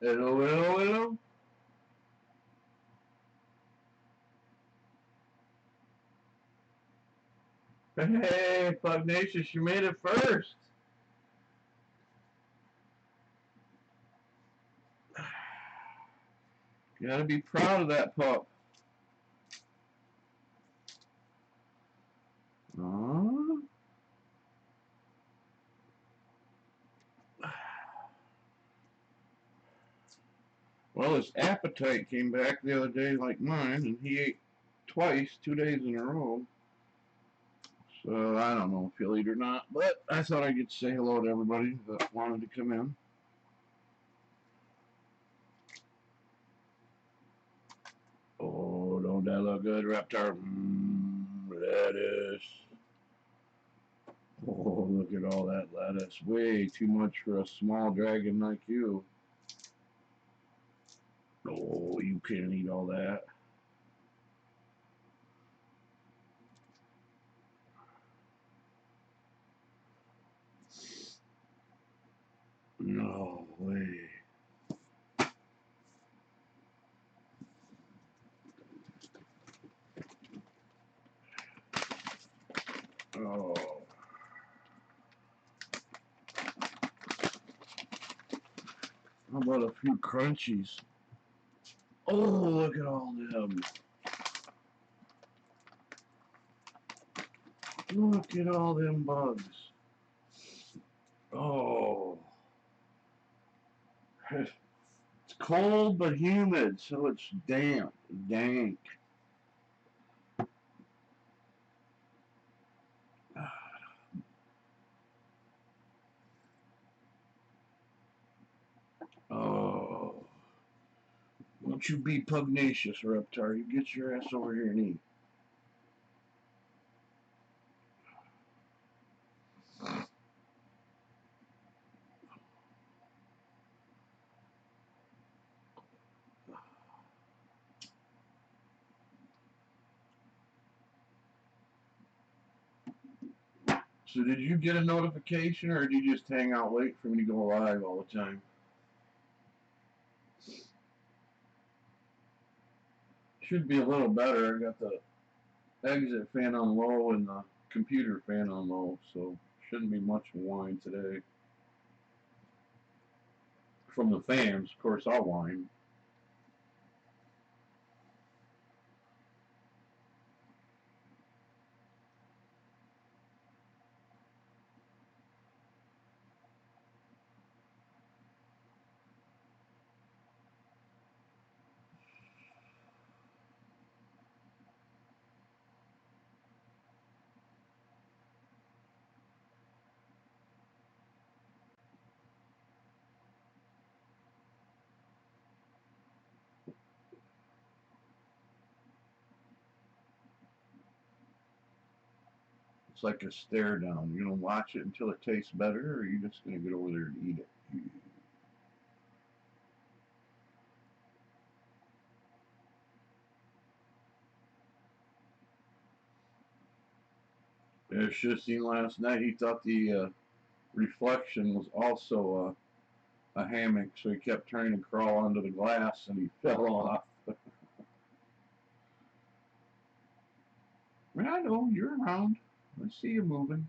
Hello, hello, hello. Hey, Pugnacious, you made it first. You gotta be proud of that pup. Aww. Well, his appetite came back the other day like mine, and he ate twice, 2 days in a row. So I don't know if he'll eat or not, but I thought I'd get to say hello to everybody that wanted to come in. Oh, don't that look good, Reptar? Lettuce. Oh, look at all that lettuce. Way too much for a small dragon like you. Oh, you can't eat all that. No way. Oh. How about a few crunchies? Oh, look at all them. Look at all them bugs. Oh. It's cold but humid, so it's damp, dank. Oh. Won't you be pugnacious, Reptar? You get your ass over here and eat. So did you get a notification, or did you just hang out wait for me to go live all the time? Should be a little better. I got the exit fan on low and the computer fan on low, so shouldn't be much whine today. From the fans, of course, I'll whine. It's like a stare down. You gonna watch it until it tastes better, or are you just gonna get over there and eat it? Yeah, should have seen last night. He thought the reflection was also a hammock, so he kept trying to crawl under the glass, and he fell off. I know you're around. I see you moving.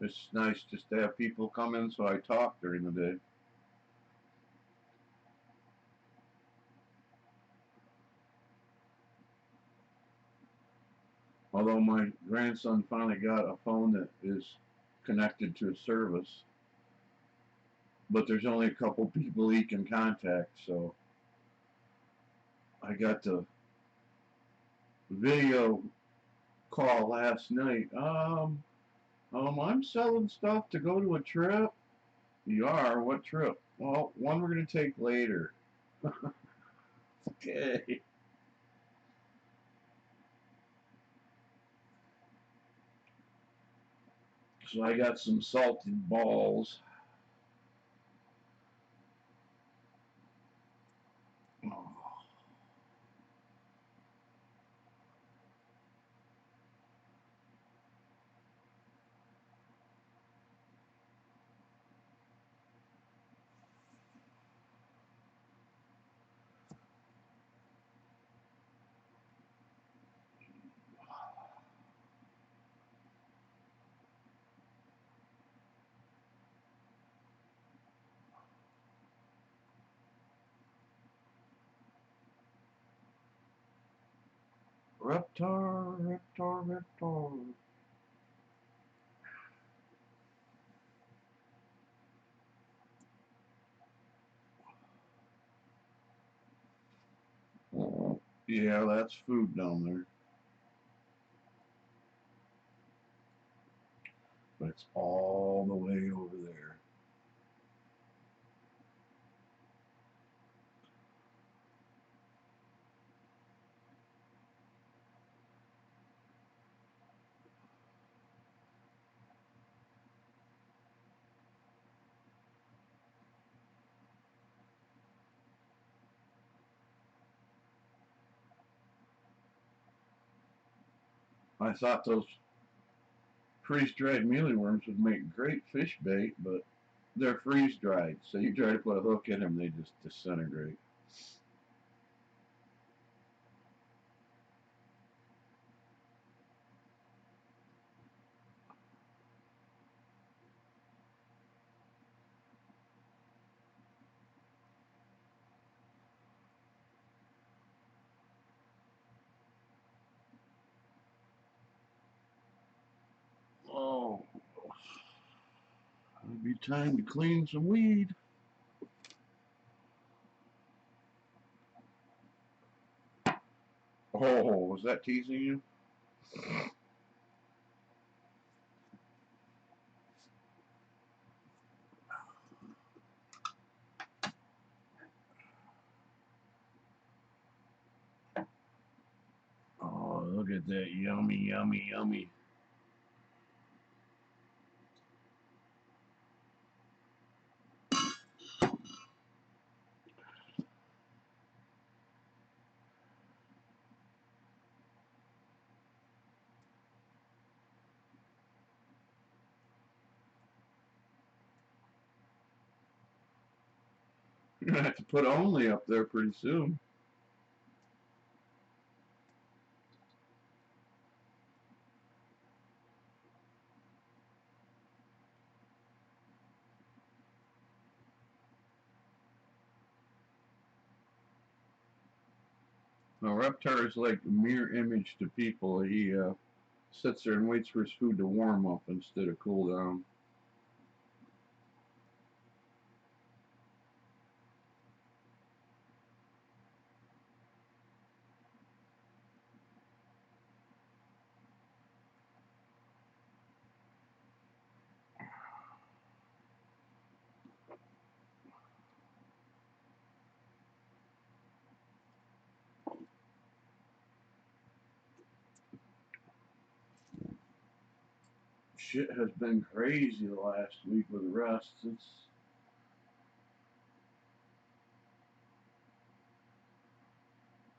It's nice just to have people come in, so I talk during the day. Although my grandson finally got a phone that is connected to a service, but there's only a couple people he can contact, so I got the video call last night. I'm selling stuff to go to a trip. You are? What trip? Well, one we're gonna take later. Okay. So I got some salted balls. Oh. Reptar, Reptar, Reptar. Yeah, that's food down there. But it's all the way over there. I thought those freeze-dried mealyworms would make great fish bait, but they're freeze-dried. So you try to put a hook in them, they just disintegrate. Oh, it'll be time to clean some weed. Oh, was that teasing you? Oh, look at that. Yummy, yummy, yummy. You're going to have to put only up there pretty soon. Now, Reptar is like a mirror image to people. He sits there and waits for his food to warm up instead of cool down. Shit has been crazy the last week with arrests.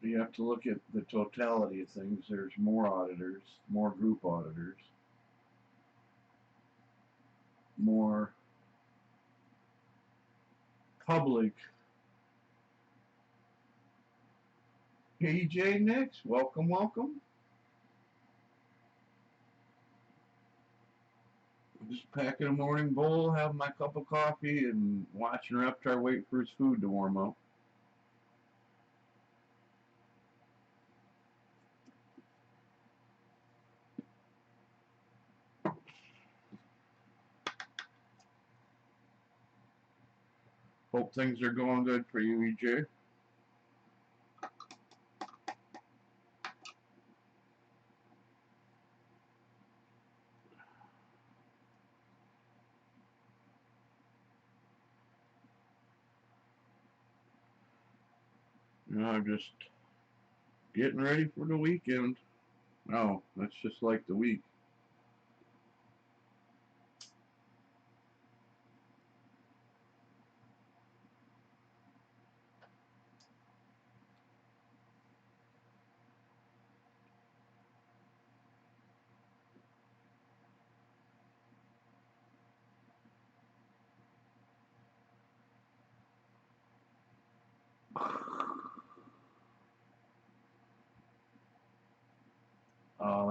You have to look at the totality of things. There's more auditors, more group auditors, more public. Hey, Jay Nix, welcome, welcome. Just packing a morning bowl, having my cup of coffee, and watching Reptar wait for his food to warm up. Hope things are going good for you, EJ. I'm just getting ready for the weekend. Oh, that's just like the week.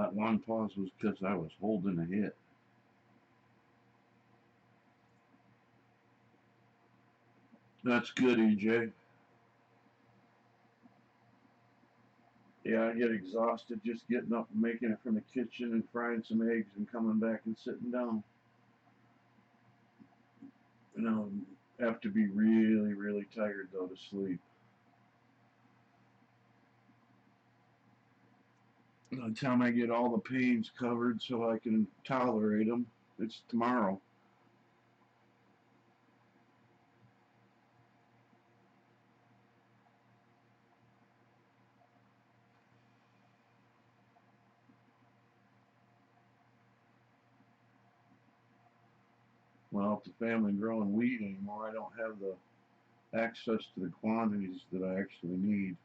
that one pause was because I was holding a hit. That's good, EJ. Yeah, I get exhausted just getting up and making it from the kitchen and frying some eggs and coming back and sitting down. And I'll have to be really, really tired, though, to sleep. By the time I get all the pains covered so I can tolerate them, it's tomorrow. Well, if the family growing wheat anymore, I don't have the access to the quantities that I actually need.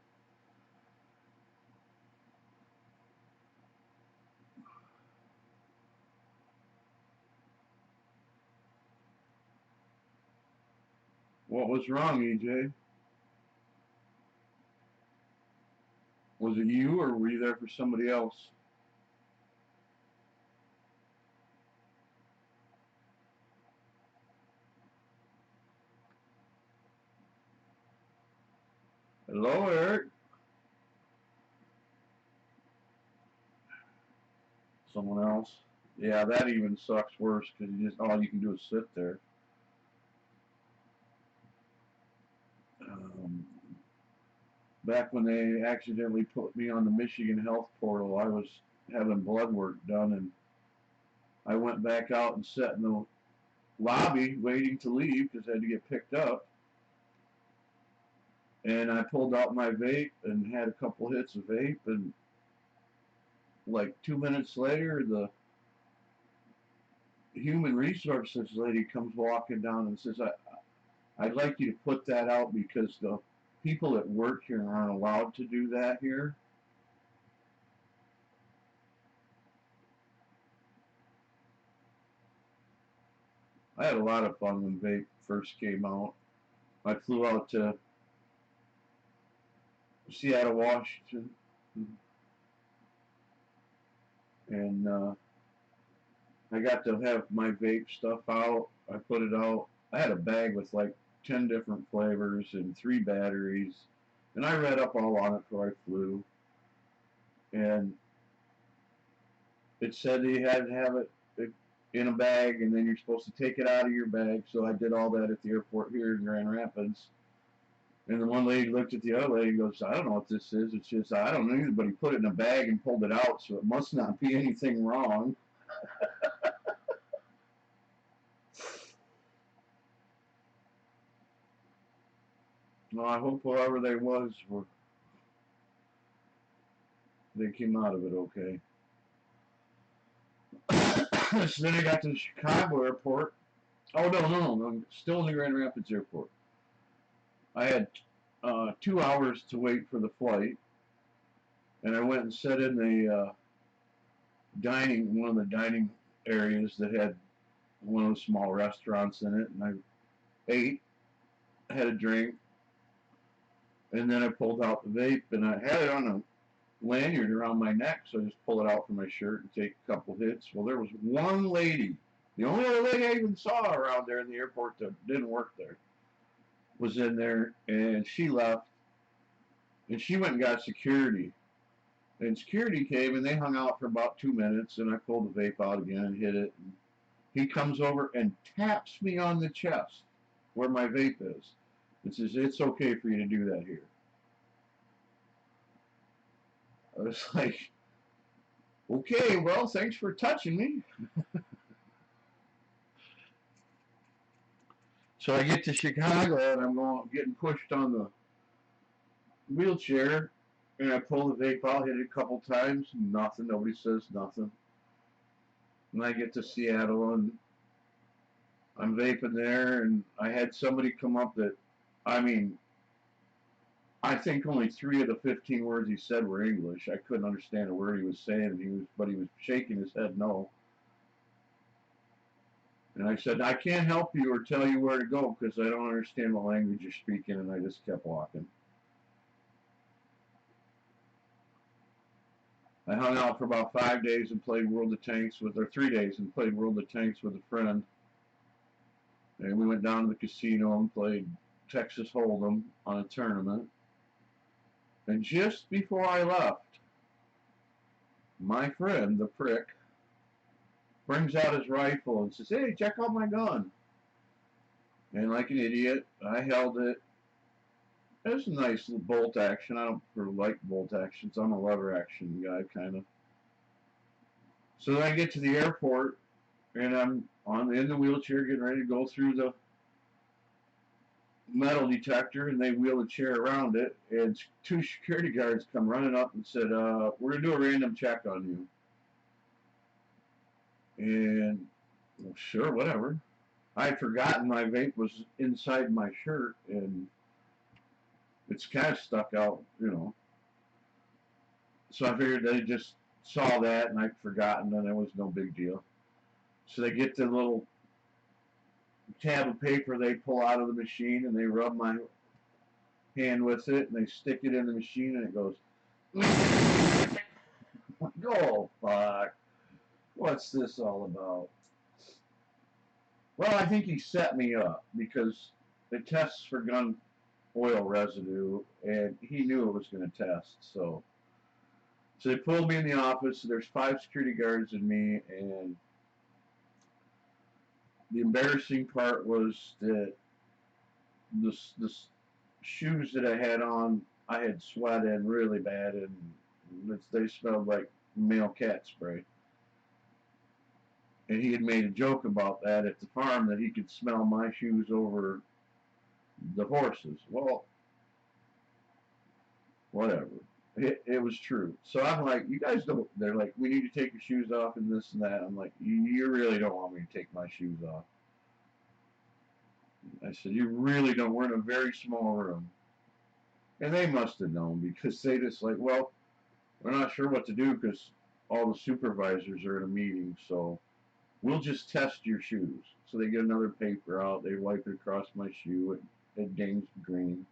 What was wrong, EJ? Was it you, or were you there for somebody else? Hello, Eric. Someone else? Yeah, that even sucks worse because you just all you can do is sit there. Um, Back when they accidentally put me on the Michigan Health Portal, I was having blood work done, and I went back out and sat in the lobby waiting to leave because I had to get picked up. And I pulled out my vape and had a couple hits of vape, and like 2 minutes later, the human resources lady comes walking down and says, I'd like you to put that out because the people that work here aren't allowed to do that here. I had a lot of fun when vape first came out. I flew out to Seattle, Washington, and I got to have my vape stuff out. I put it out. I had a bag with like 10 different flavors and 3 batteries, and I read up all on it before I flew. And it said you had to have it in a bag, and then you're supposed to take it out of your bag. So I did all that at the airport here in Grand Rapids. And the one lady looked at the other lady and goes, I don't know what this is. It's just, I don't know. Anybody put it in a bag and pulled it out, so it must not be anything wrong. Well, I hope whoever they was they came out of it okay. So then I got to the Chicago airport. Oh, no. Still in the Grand Rapids airport. I had 2 hours to wait for the flight, and I went and sat in the one of the dining areas that had one of the small restaurants in it, and I ate, had a drink, and then I pulled out the vape, and I had it on a lanyard around my neck, so I just pull it out from my shirt and take a couple hits. Well, there was one lady, the only other lady I even saw around there in the airport that didn't work there, was in there, and she left, and she went and got security. And security came, and they hung out for about 2 minutes, and I pulled the vape out again and hit it. And he comes over and taps me on the chest where my vape is and says, it's okay for you to do that here. I was like, okay, well, thanks for touching me. So I get to Chicago, and I'm getting pushed on the wheelchair, and I pull the vape out, hit it a couple times, nothing, nobody says nothing. And I get to Seattle, and I'm vaping there, and I had somebody come up that, I mean, I think only 3 of the 15 words he said were English. I couldn't understand a word he was saying, but he was shaking his head no. And I said, I can't help you or tell you where to go because I don't understand what language you're speaking, and I just kept walking. I hung out for about 5 days and played World of Tanks with, or 3 days and played World of Tanks with a friend. And we went down to the casino and played Texas Hold'em on a tournament. And just before I left, my friend, the prick, brings out his rifle and says, "Hey, check out my gun." And like an idiot, I held it. It was a nice little bolt action. I don't like bolt actions. I'm a lever action guy, kind of. So then I get to the airport, and I'm in the wheelchair getting ready to go through the metal detector, and they wheel a chair around it, and two security guards come running up and said, "We're going to do a random check on you." And, well, sure, whatever. I had forgotten my vape was inside my shirt, and it's kind of stuck out, you know. So I figured they just saw that, and I'd forgotten, and it was no big deal. So they get the little tab of paper they pull out of the machine, and they rub my hand with it, and they stick it in the machine, and it goes, "Oh, fuck. What's this all about?" Well, I think he set me up because it tests for gun oil residue, and he knew it was going to test. So they pulled me in the office. There's 5 security guards and me, and the embarrassing part was that the shoes that I had on, I had sweat in really bad, and they smelled like male cat spray. And he had made a joke about that at the farm, that he could smell my shoes over the horses. Well, whatever. It was true. So I'm like, "You guys don't," they're like, "We need to take your shoes off and this and that." I'm like, "You really don't want me to take my shoes off?" I said, "You really don't. We're in a very small room." And they must have known, because they just like, "Well, we're not sure what to do because all the supervisors are in a meeting, so we'll just test your shoes." So they get another paper out, they wipe it across my shoe, it dings green,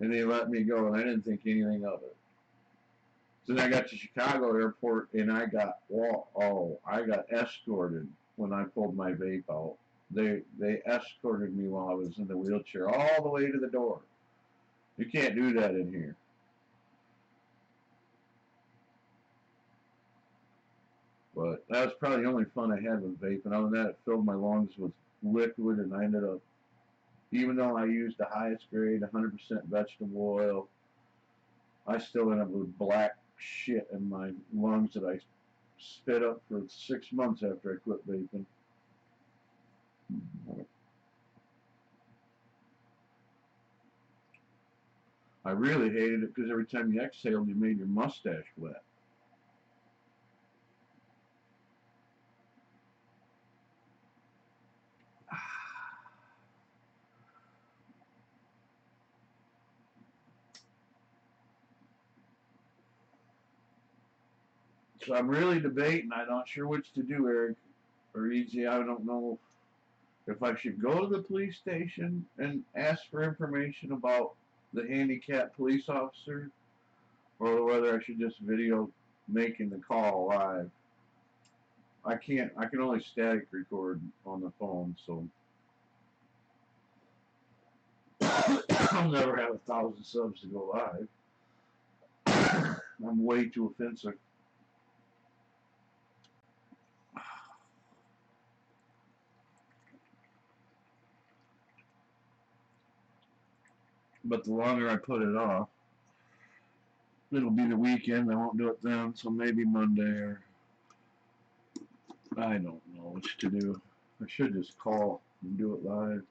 and they let me go, and I didn't think anything of it. So then I got to Chicago airport, and I got escorted when I pulled my vape out. They escorted me while I was in the wheelchair all the way to the door. You can't do that in here. But that was probably the only fun I had with vape. And other than that, it filled my lungs with liquid, and I ended up, even though I used the highest grade, 100% vegetable oil, I still ended up with black shit in my lungs that I spit up for 6 months after I quit vaping. I really hated it because every time you exhaled, you made your mustache wet. So I'm really debating. I'm not sure which to do, Eric or Easy. I don't know if I should go to the police station and ask for information about the handicapped police officer, or whether I should just video making the call live. I can't. I can only static record on the phone, so I'll never have 1,000 subs to go live. I'm way too offensive. But the longer I put it off, it'll be the weekend. I won't do it then, so maybe Monday, or I don't know what to do. I should just call and do it live.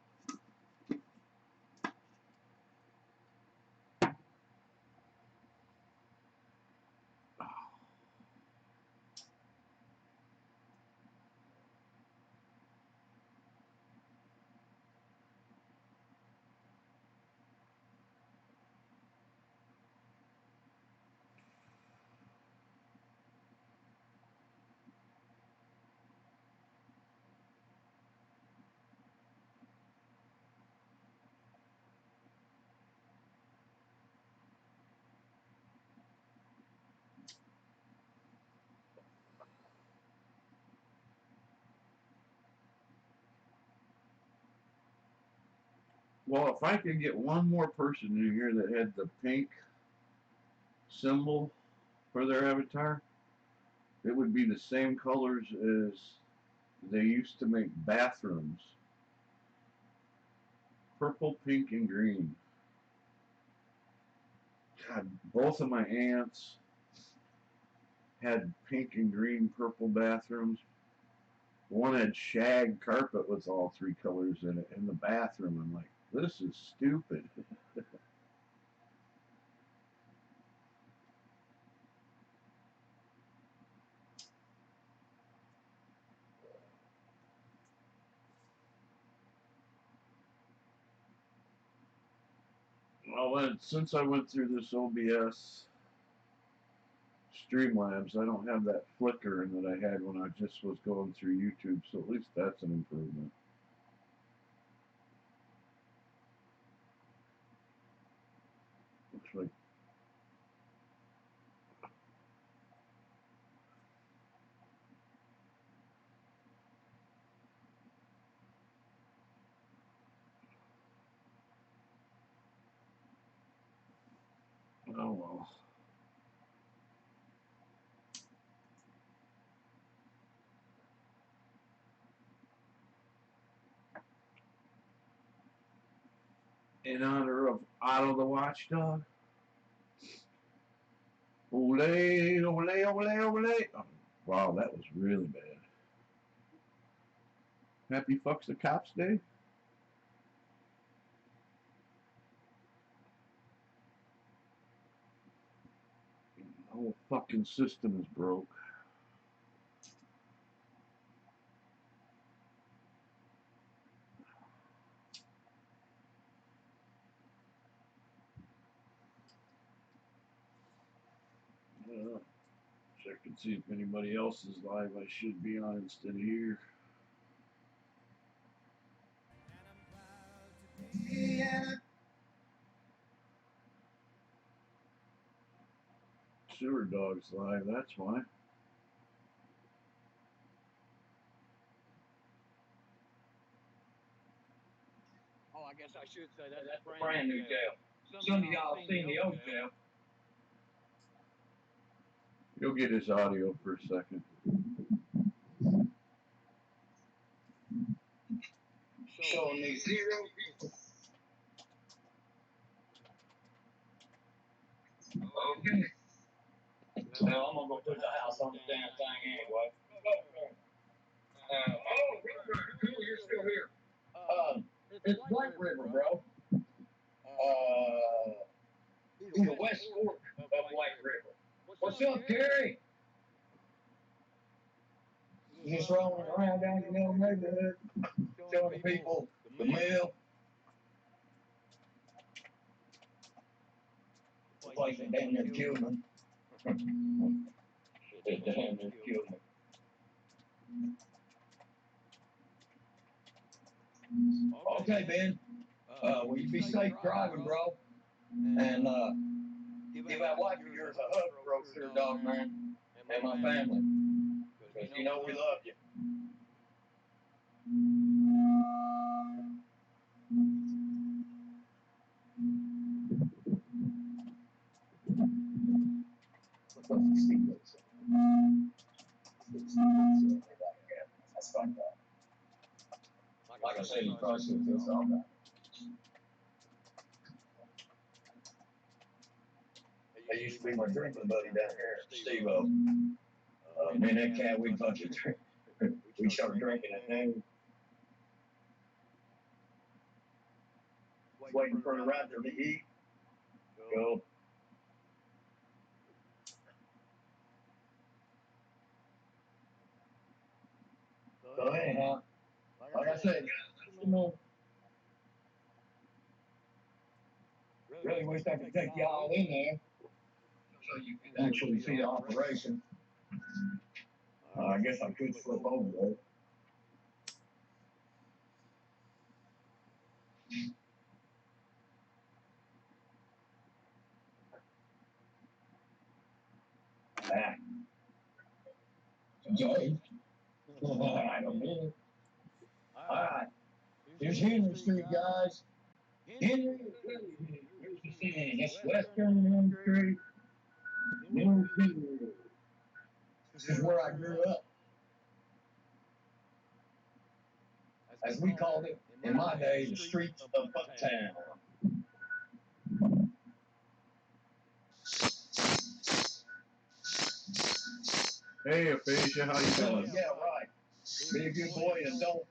Well, if I could get one more person in here that had the pink symbol for their avatar, it would be the same colors as they used to make bathrooms. Purple, pink, and green. God, both of my aunts had pink and green purple bathrooms. One had shag carpet with all three colors in it in the bathroom. I'm like, this is stupid. Well, since I went through this OBS Streamlabs, I don't have that flickering that I had when I just was going through YouTube, so at least that's an improvement. Looks like oh well. In honor of Otto the Watchdog. Ole, ole, ole, ole. Oh, wow, that was really bad. Happy Fucks the Cops Day? The whole fucking system is broke. Check and see if anybody else is live. I should be on instead of here. Yeah. Sewer Dog's live, that's why. Oh, I guess I should say that's a brand new jail. Some of y'all seen the old jail. You'll get his audio for a second. Showing me 0 people. Okay. Well, I'm gonna go put the house on the damn thing anyway. Oh, River, you're still here. It's White River, bro. He's the West Fork of White River. What's up, Gerry? Just rolling around down your little neighborhood, showing the people the mill. The place that damn near killed me. It damn near killed me. Okay, Ben. Will you be safe driving, bro? And give that wife of yours a hug, bro, sure, dog, man. And my family. Because you know we love you. That's like that. Like I said, you probably should feel all that. I used to be my drinking buddy down here, Steve. Me and that cat, we fucking drink. We started drinking at noon. Waiting for the raptor to eat. Go. So anyhow, like I said, really wish I could take y'all in there so you could actually see the operation. I guess I could flip over though. Ah. Joey. I don't mean it. Alright. Here's Henry Street, guys. Henry, here's the thing. It's Western Street, New Zealand. This is where I grew up, as we called it in my day, the streets of Bucktown. Hey, Aphasia, how you doing? Yeah, right. Be a good boy and don't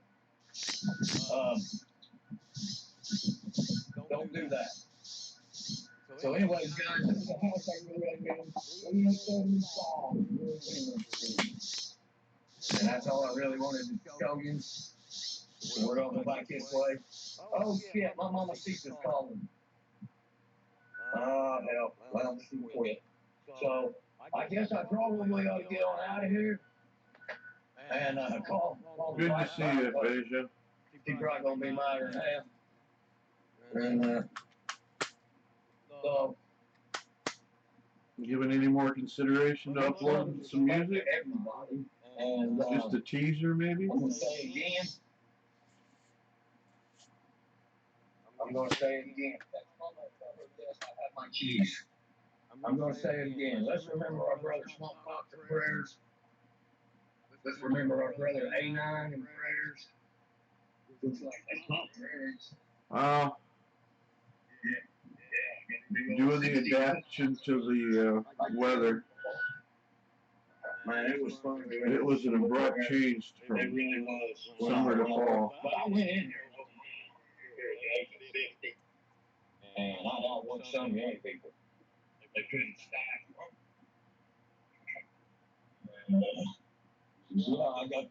do that. So anyways, guys, this is the house I grew up in. 375. And that's all I really wanted to show you. So we're gonna go back this way. Oh shit, my mama Cisa's calling. Oh hell, well she quit. So I guess I probably ought to get on out of here and call. Good to see you, Aphasia. She's probably gonna be mad or half. And so Giving any more consideration to uploading some music? everybody. And Just a teaser, maybe? I'm gonna say it again. I'm gonna say it again. Yes, I have my keys. I'm gonna say it again. Let's remember our brother Smallpox in prayers. Let's remember our brother A9 in prayers. Looks like that's not prayers. Doing the adaptation to the weather. Man, it was fun. It was an abrupt change It from really was. summer to fall. But I went in there and I don't want some young people. They couldn't stand. Yeah, I got.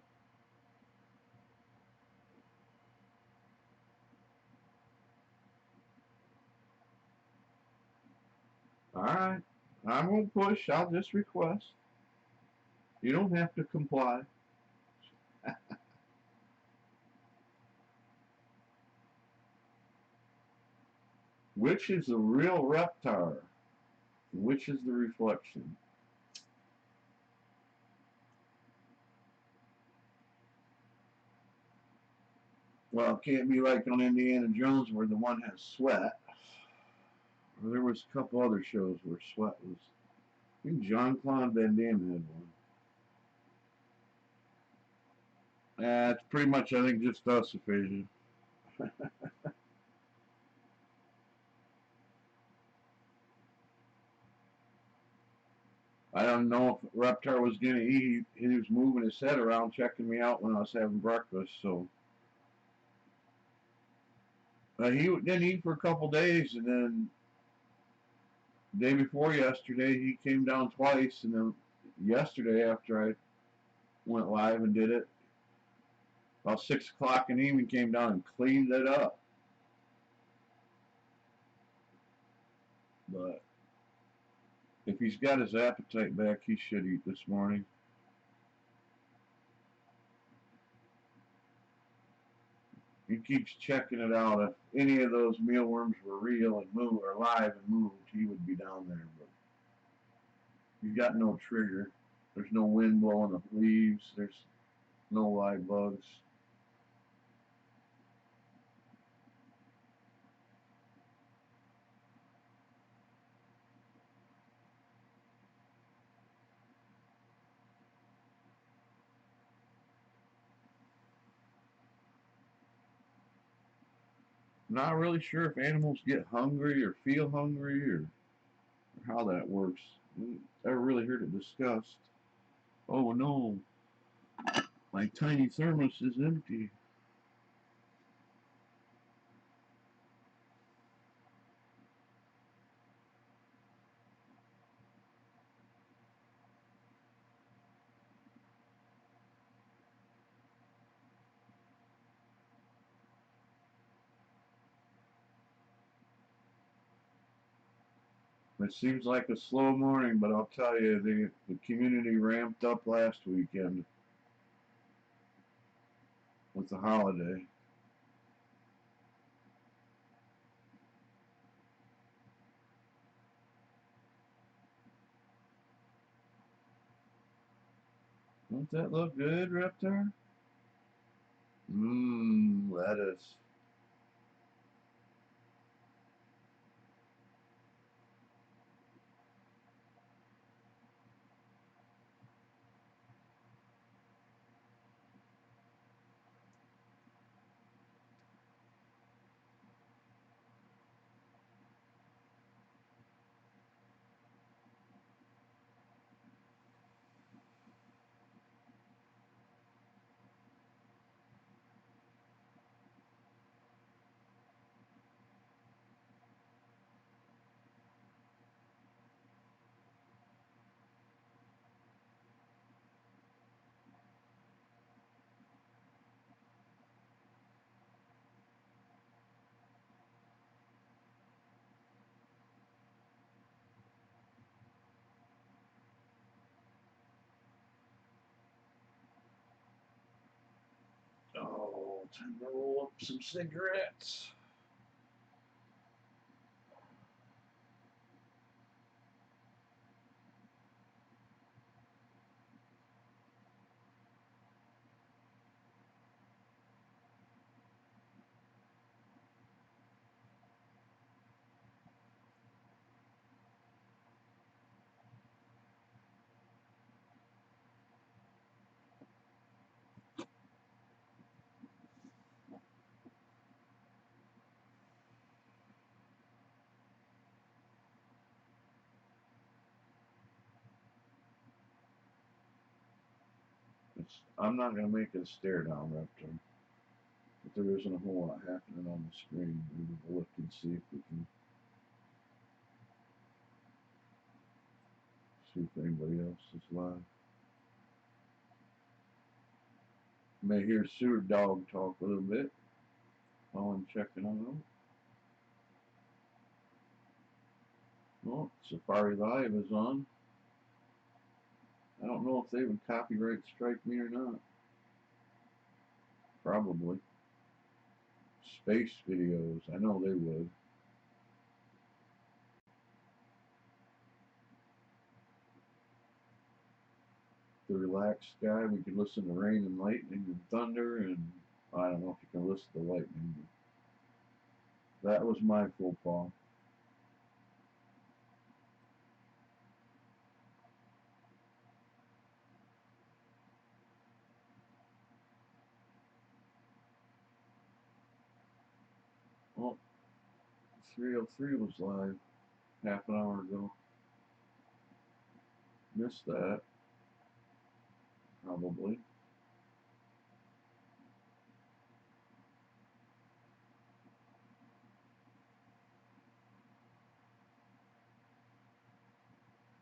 Alright. I won't push, I'll just request. You don't have to comply. Which is the real reptar? Which is the reflection? Well, it can't be like on Indiana Jones where the one has sweat. There was a couple other shows where sweat was. I think Jean-Claude Van Damme had one. It's pretty much, I think, just us, Aphasia. I don't know if Reptar was going to eat. He was moving his head around, checking me out when I was having breakfast. So he didn't eat for a couple days, and then the day before yesterday, he came down twice, and then yesterday after I went live and did it, about 6 o'clock in the evening, came down and cleaned it up. But if he's got his appetite back, he should eat this morning. He keeps checking it out. If any of those mealworms were real and moved or alive and moved, he would be down there. But he's got no trigger. There's no wind blowing the leaves. There's no live bugs. Not really sure if animals get hungry or feel hungry or how that works. Never really heard it discussed. Oh no, my tiny thermos is empty. It seems like a slow morning, but I'll tell you, the community ramped up last weekend with the holiday. Don't that look good, Reptar? Mmm, lettuce. Time to roll up some cigarettes. I'm not going to make it a stare down reptile. But there isn't a whole lot happening on the screen. We will look and see if we can see if anybody else is live. You may hear Sewer Dog talk a little bit while I'm checking on them. Well, Safari Live is on. I don't know if they would copyright strike me or not. Probably. Space videos, I know they would. The relaxed sky, we can listen to rain and lightning and thunder, and I don't know if you can listen to lightning. That was my faux pas. Well, 303 was live half an hour ago. Missed that. Probably.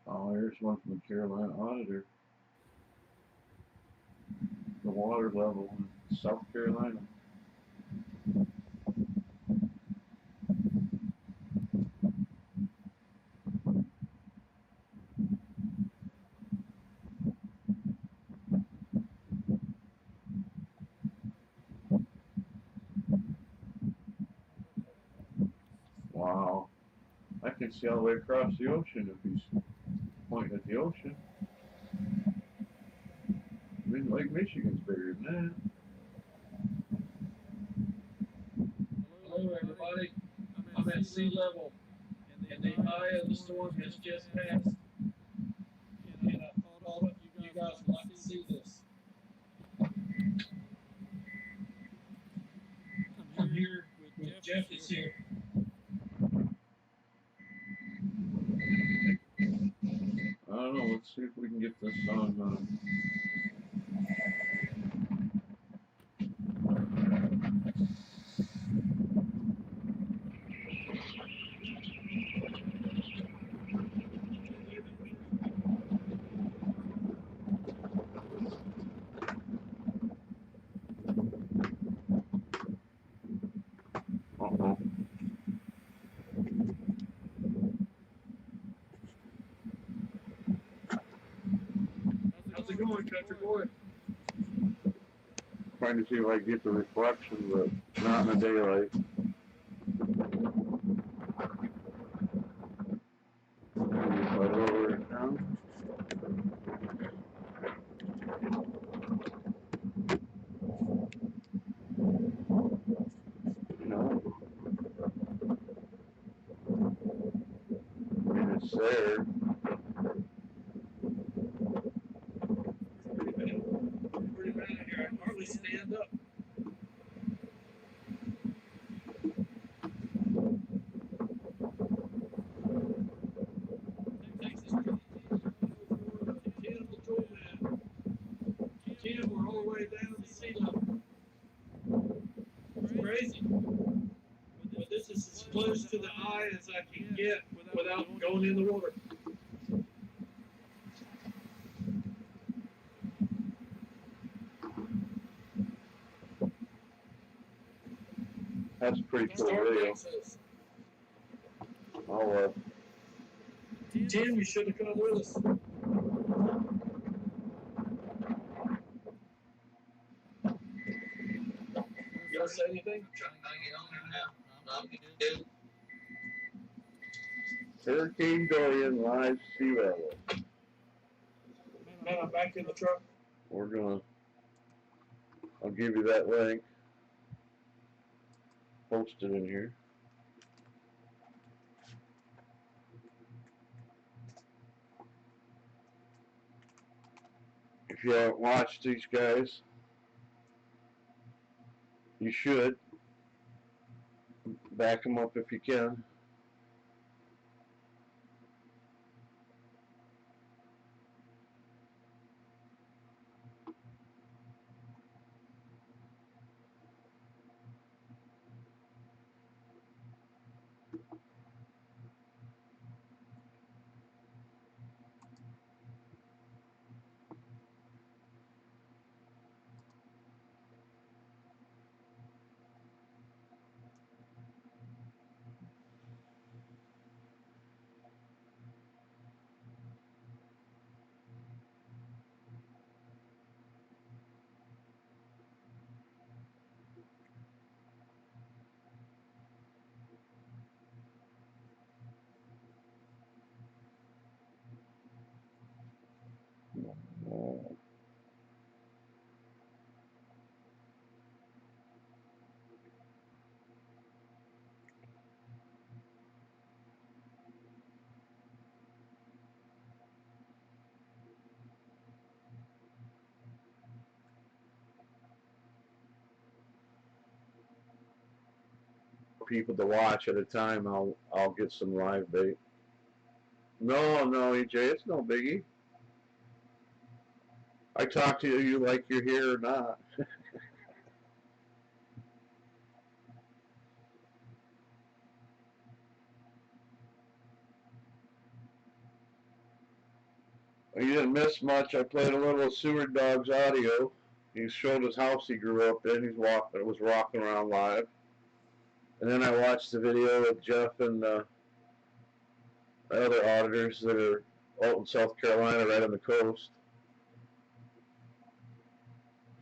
Oh, here's one from the Carolina Auditor. The water level in South Carolina. Wow. I can see all the way across the ocean if he's pointing at the ocean. I mean, Lake Michigan's bigger than that. Hello, everybody. I'm at sea level, and the eye of the storm has just passed. And I thought you guys would like to see this. I'm here with Jeff is here. I don't know, let's see if we can get this on. Uh-oh. How's it going, country boy? Trying to see if I can get the reflection, but not in the daylight. Maybe if I lower it down. No. I mean, it's there. Pretty bad here. I can hardly stand up. Texas, 10 patrol man. 10 were all the way down to sea level. It's crazy. But this is as close to the eye as I can get without going in the water. That's a pretty cool video. I'll, 10, you should have come with us. gonna say anything? No, you did. Hurricane Dorian live sea level. Man, I'm back in the truck. I'll give you that link. Post it in here. If you haven't watched these guys, you should. Back them up if you can. People to watch at a time, I'll get some live bait. No, EJ, it's no biggie. I talk to you like you're here or not. You didn't miss much. I played a little Sewer Dog's audio. He showed his house he grew up in. Was walking around live. And then I watched the video of Jeff and the other auditors that are out in South Carolina, right on the coast.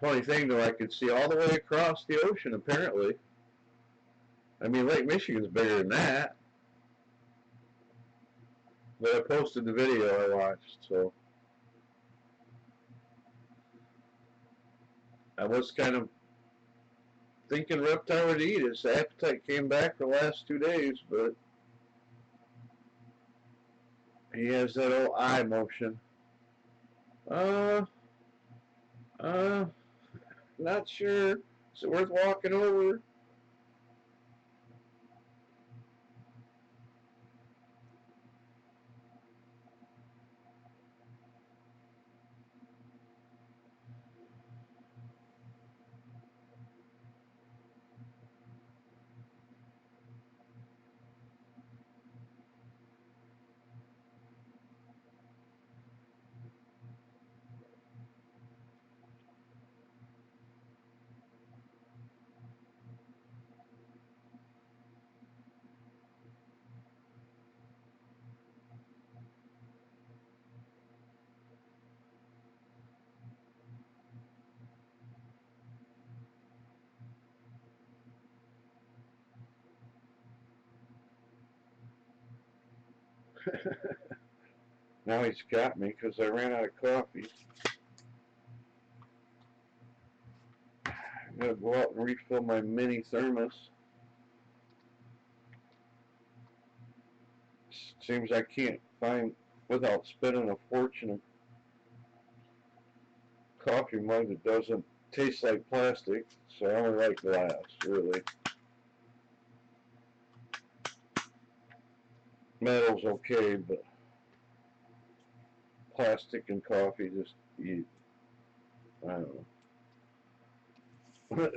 Funny thing though, I could see all the way across the ocean apparently. I mean, Lake Michigan's bigger than that. But I posted the video I watched, so I was kind of thinking reptile would eat. His appetite came back the last 2 days, but he has that old eye motion. Not sure. Is it worth walking over? Now he's got me because I ran out of coffee. I'm going to go out and refill my mini thermos. Seems I can't find, without spending a fortune, a coffee mug that doesn't taste like plastic, so I only like glass, really. Metal's okay, but plastic and coffee just, I don't know.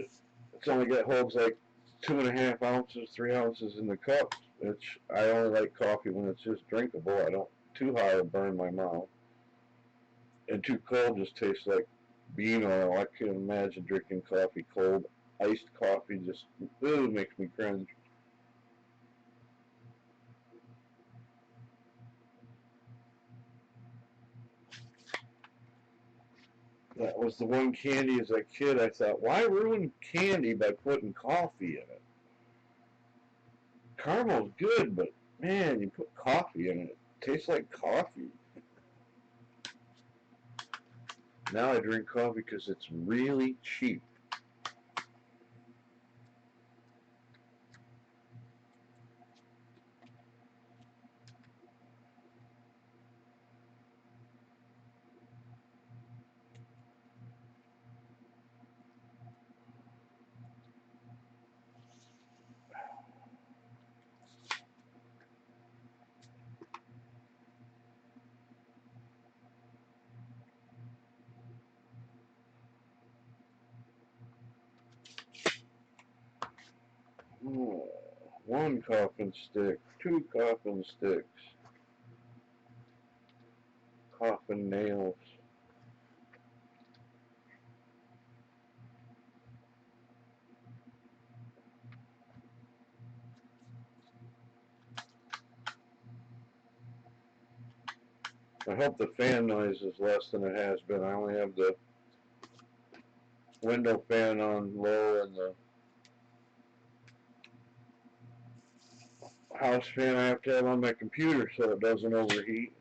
It's only got holds like 2.5 ounces, 3 ounces in the cup, which I only like coffee when it's just drinkable. I don't, too hot will burn my mouth. And too cold just tastes like bean oil. I can't imagine drinking coffee cold. Iced coffee just, makes me cringe. That was the one candy as a kid I thought, why ruin candy by putting coffee in it? Caramel's good, but man, you put coffee in it. It tastes like coffee. Now I drink coffee because it's really cheap. Oh, one coffin stick, two coffin sticks, coffin nails. I hope the fan noise is less than it has been. I only have the window fan on low and the house fan I have to have on my computer so it doesn't overheat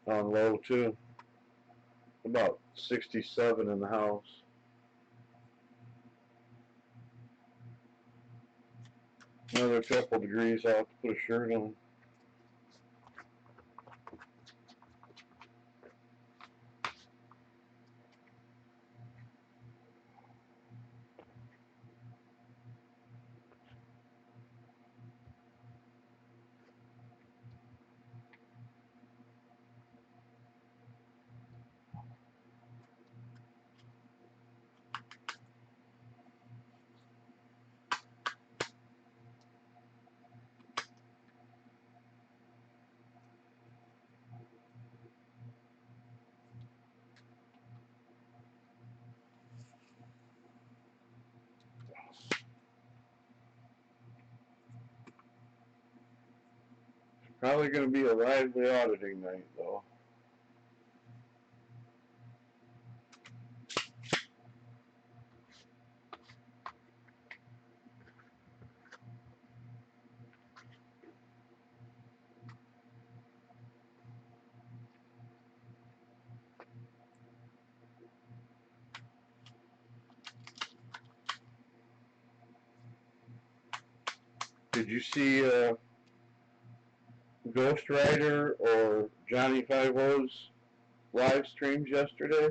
on low too. About 67 in the house. Another couple degrees, I'll have to put a shirt on. Probably going to be a lively auditing night though. Did you see Ghost Rider or Johnny Five-O's live streams yesterday?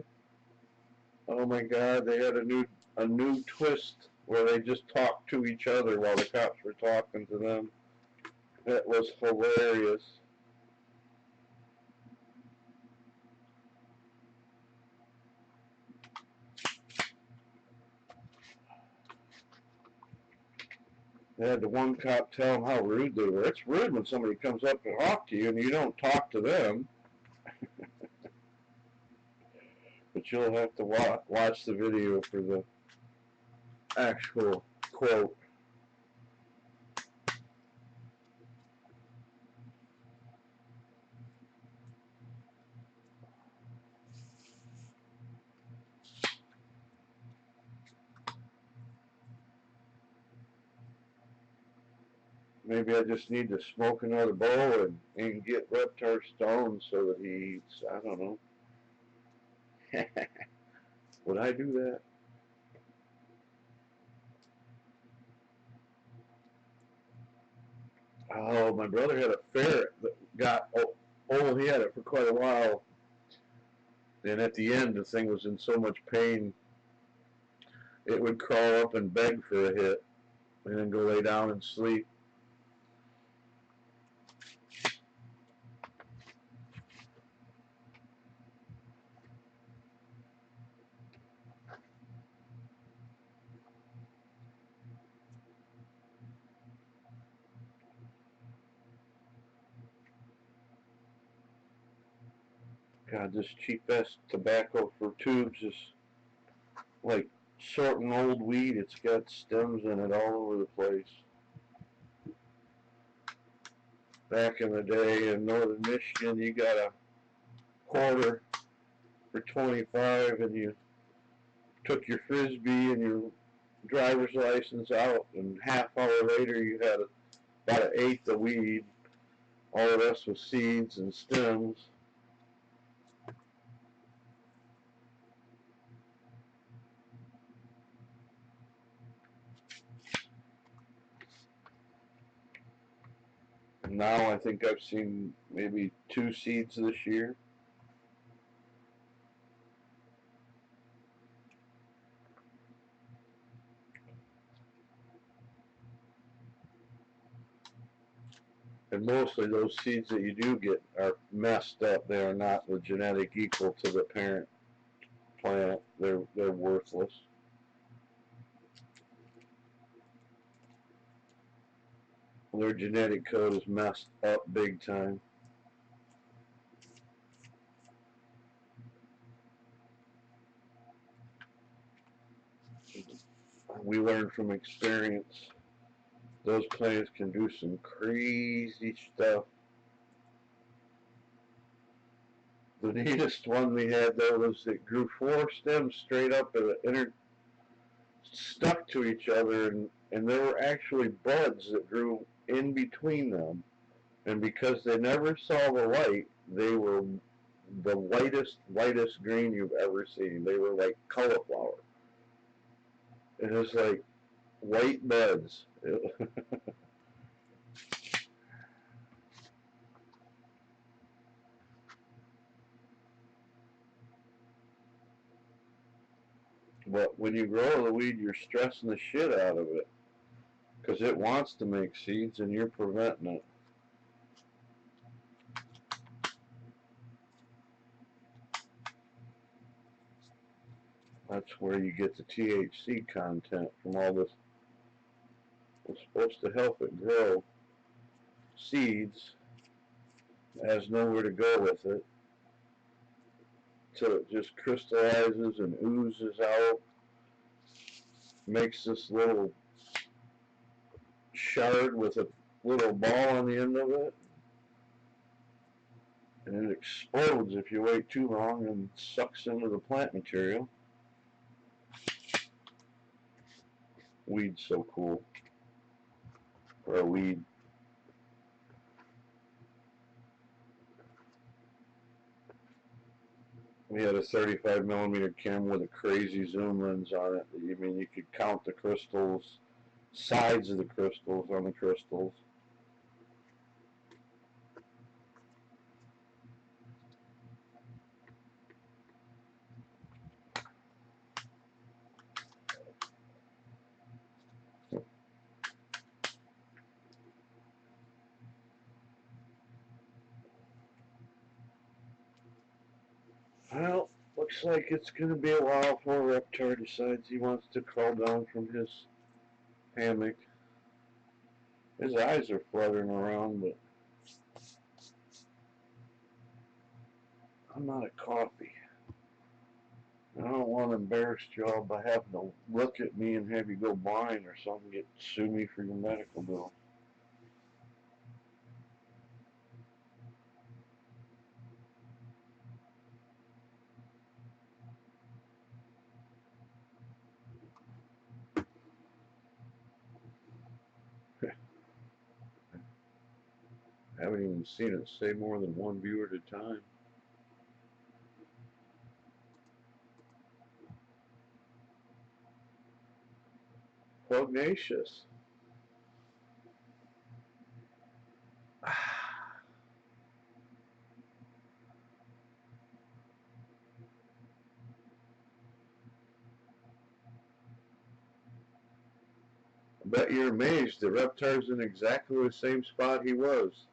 Oh my God, they had a new twist where they just talked to each other while the cops were talking to them. That was hilarious. They had the one cop tell them how rude they were. It's rude when somebody comes up to talk to you and you don't talk to them. But you'll have to watch the video for the actual quote. Maybe I just need to smoke another bowl and get Reptar stoned so that he eats. I don't know. Would I do that? Oh, my brother had a ferret that got old. He had it for quite a while. And at the end, the thing was in so much pain, it would crawl up and beg for a hit and then go lay down and sleep. God, this cheap-ass tobacco for tubes is like sorting old weed. It's got stems in it all over the place. Back in the day in northern Michigan, you got a quarter for 25 and you took your Frisbee and your driver's license out, and half hour later you had about an eighth of weed. All the rest was seeds and stems. Now I think I've seen maybe 2 seeds this year. And mostly those seeds that you do get are messed up. They are not the genetic equal to the parent plant. They're worthless. Their genetic code is messed up big time. We learned from experience. Those plants can do some crazy stuff. The neatest one we had though was it grew 4 stems straight up and stuck to each other, and there were actually buds that grew in between them. And because they never saw the light, they were the whitest green you've ever seen. They were like cauliflower. It was like white buds. But when you grow the weed, you're stressing the shit out of it because it wants to make seeds and you're preventing it. That's where you get the THC content from all this. It's supposed to help it grow seeds. It has nowhere to go with it till it just crystallizes and oozes out, makes this little shard with a little ball on the end of it, and it explodes if you wait too long and sucks into the plant material. Weed's so cool. For a weed. We had a 35 millimeter camera with a crazy zoom lens on it. I mean, you could count the crystals, sides of the crystals on the crystals. Well, looks like it's going to be a while before Reptar decides he wants to crawl down from his hammock. His eyes are fluttering around, but I'm out of coffee. I don't want to embarrass y'all by having to look at me and have you go blind or something, sue me for your medical bill. I haven't even seen it say more than 1 viewer at a time. Pugnacious. I bet you're amazed that Reptar's in exactly the same spot he was.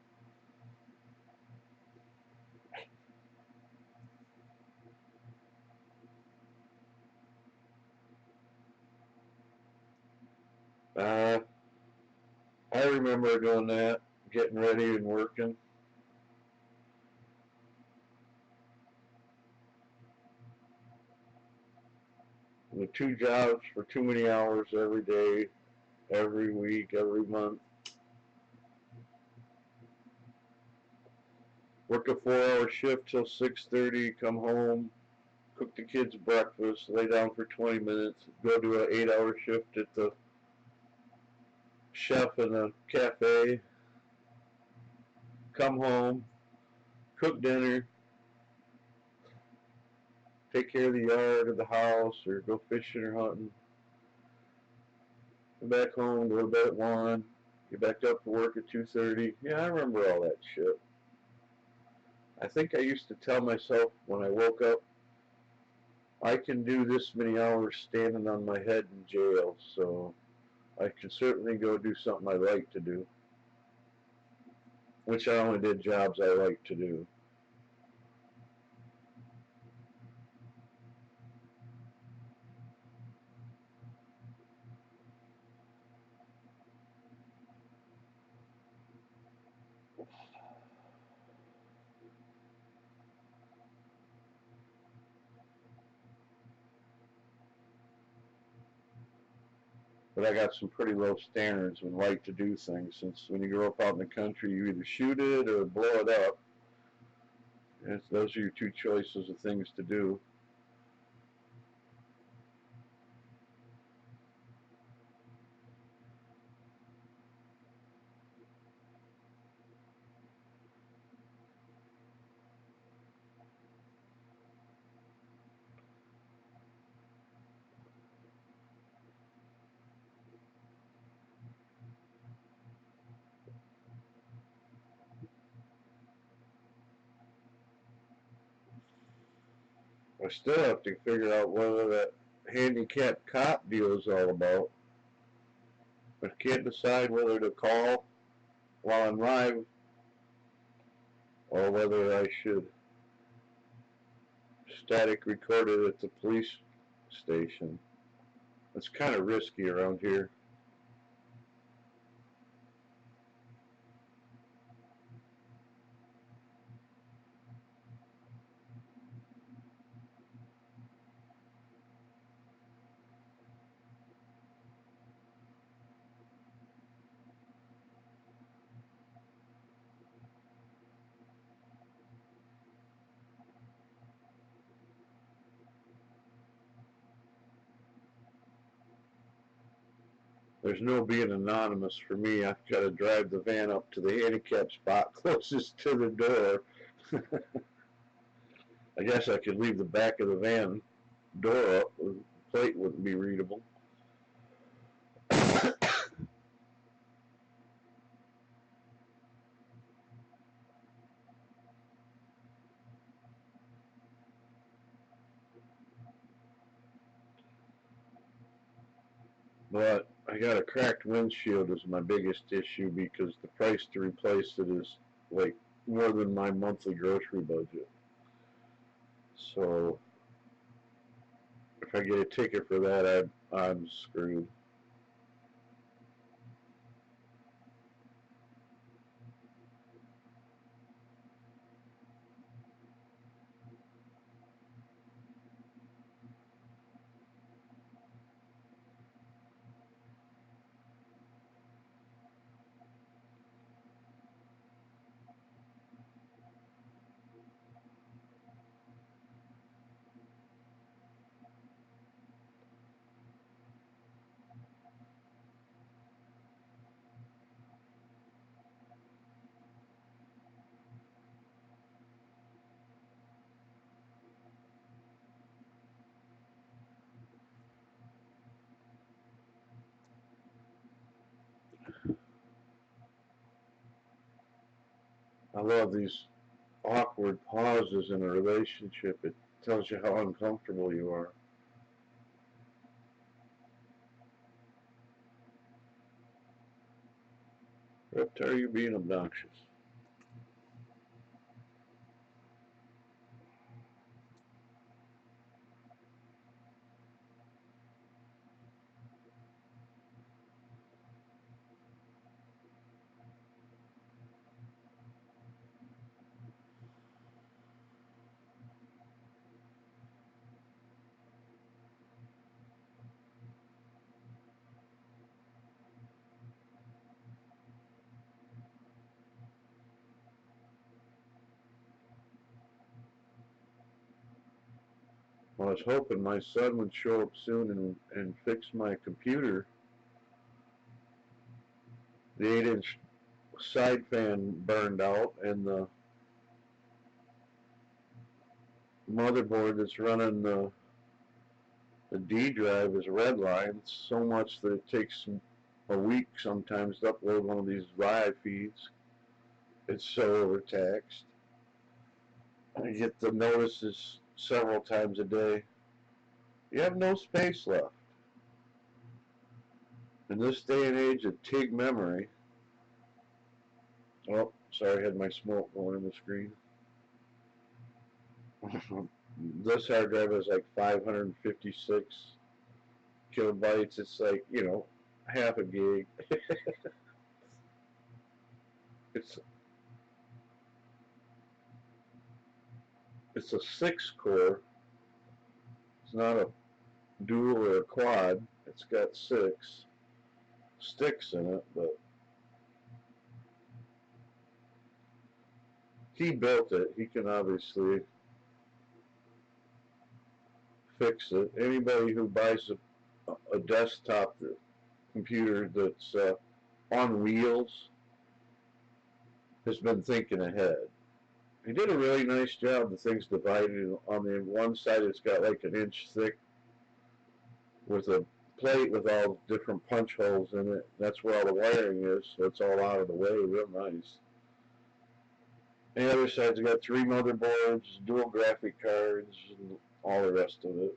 I remember doing that, getting ready and working. The 2 jobs for too many hours every day, every week, every month. Work a 4-hour shift till 6:30, come home, cook the kids breakfast, lay down for 20 minutes, go do an 8-hour shift at the chef in the cafe, come home, cook dinner, take care of the yard or the house, or go fishing or hunting. Come back home, go to bed at 1, get back up to work at 2:30. Yeah, I remember all that shit. I think I used to tell myself when I woke up, I can do this many hours standing on my head in jail, so I can certainly go do something I like to do. Which I only did jobs I like to do. But I got some pretty low standards and like to do things, since when you grow up out in the country, you either shoot it or blow it up. And those are your two choices of things to do. I still have to figure out whether that handicapped cop deal is all about. I can't decide whether to call while I'm live or whether I should static record it at the police station. It's kind of risky around here. There's no being anonymous for me. I've got to drive the van up to the handicap spot closest to the door. I guess I could leave the back of the van door up. The plate wouldn't be readable. But I got a cracked windshield is my biggest issue, because the price to replace it is like more than my monthly grocery budget. So if I get a ticket for that, I'm screwed. I love these awkward pauses in a relationship. It tells you how uncomfortable you are. Rip, are you being obnoxious? I was hoping my son would show up soon and fix my computer. The 8-inch side fan burned out, and the motherboard that's running the D drive is redlined so much that it takes a week sometimes to upload one of these live feeds. It's so overtaxed. I get the notices several times a day. You have no space left. In this day and age of TIG memory, oh, sorry, I had my smoke going in the screen. This hard drive is like 556 kilobytes. It's like, you know, half a gig. It's a 6-core. It's not a dual or a quad. It's got 6 sticks in it, but he built it. He can obviously fix it. Anybody who buys a desktop computer that's on wheels has been thinking ahead. He did a really nice job. The thing's divided. On the one side, it's got like an inch thick with a plate with all different punch holes in it. That's where all the wiring is, so it's all out of the way. Real nice. And the other side's got 3 motherboards, dual graphic cards, and all the rest of it.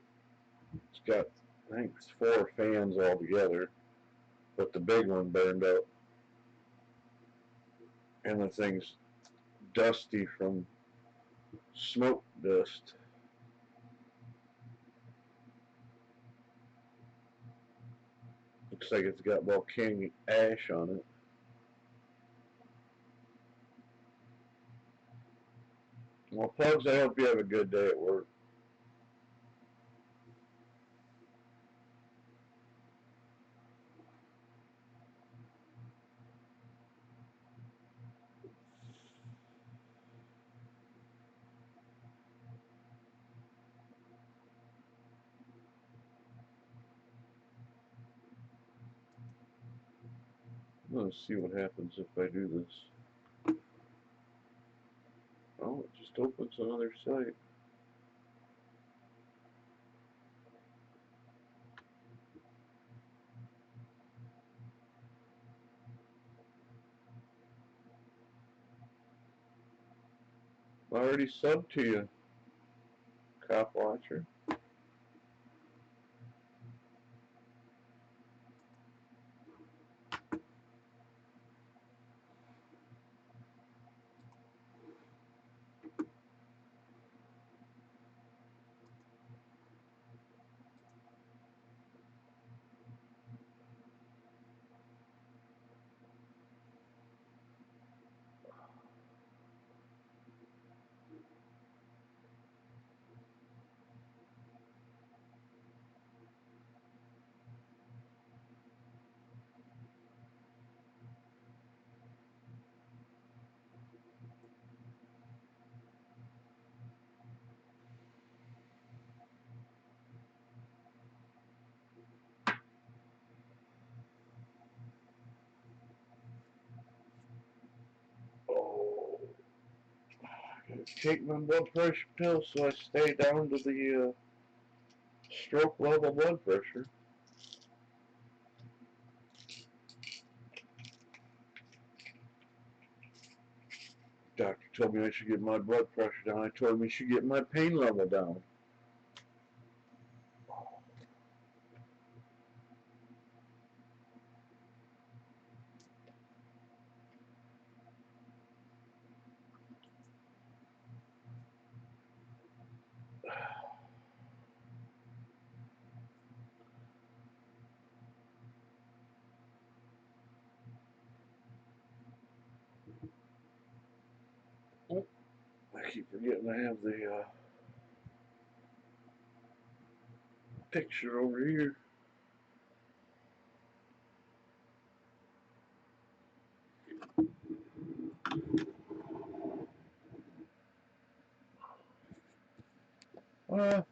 It's got, I think, 4 fans altogether, but the big one burned out. And the thing's dusty from smoke dust. Looks like it's got volcanic ash on it. Well, Pugs, I hope you have a good day at work. Let's see what happens if I do this. Oh, it just opens another site. I already subbed to you, Cop Watcher. Oh, I gotta take my blood pressure pill so I stay down to the stroke level blood pressure. Doctor told me I should get my blood pressure down. I told him he should get my pain level down. I keep forgetting I have the picture over here.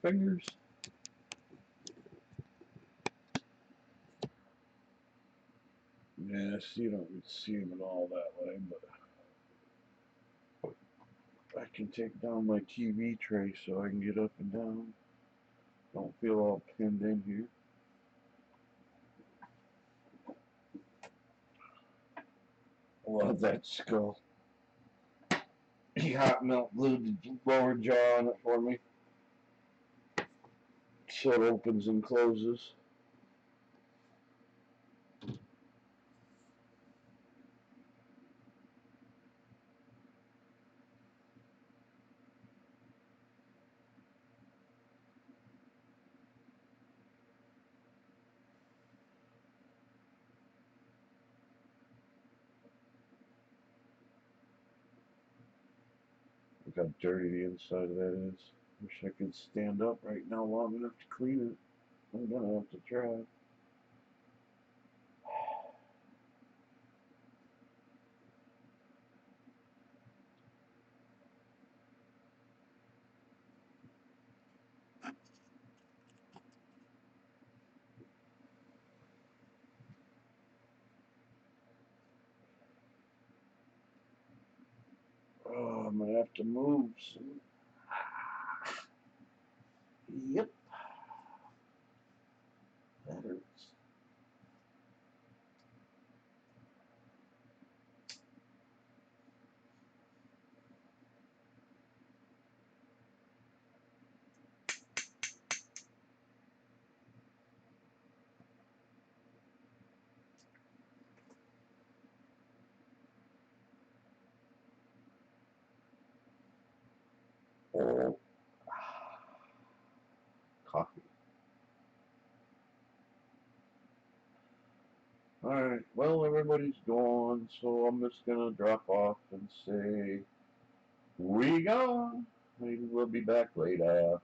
Fingers. Yes, you don't see him at all that way, but I can take down my TV tray so I can get up and down. Don't feel all pinned in here. Love that skull. He hot melt glued the lower jaw on it for me, so it opens and closes. Look how dirty the inside of that is. Wish I could stand up right now long enough to clean it. I'm gonna have to try. Oh, I'm gonna have to move soon. Yep, that hurts. Oh, coffee. Alright, well, everybody's gone, so I'm just gonna drop off and say, we gone. Maybe we'll be back later.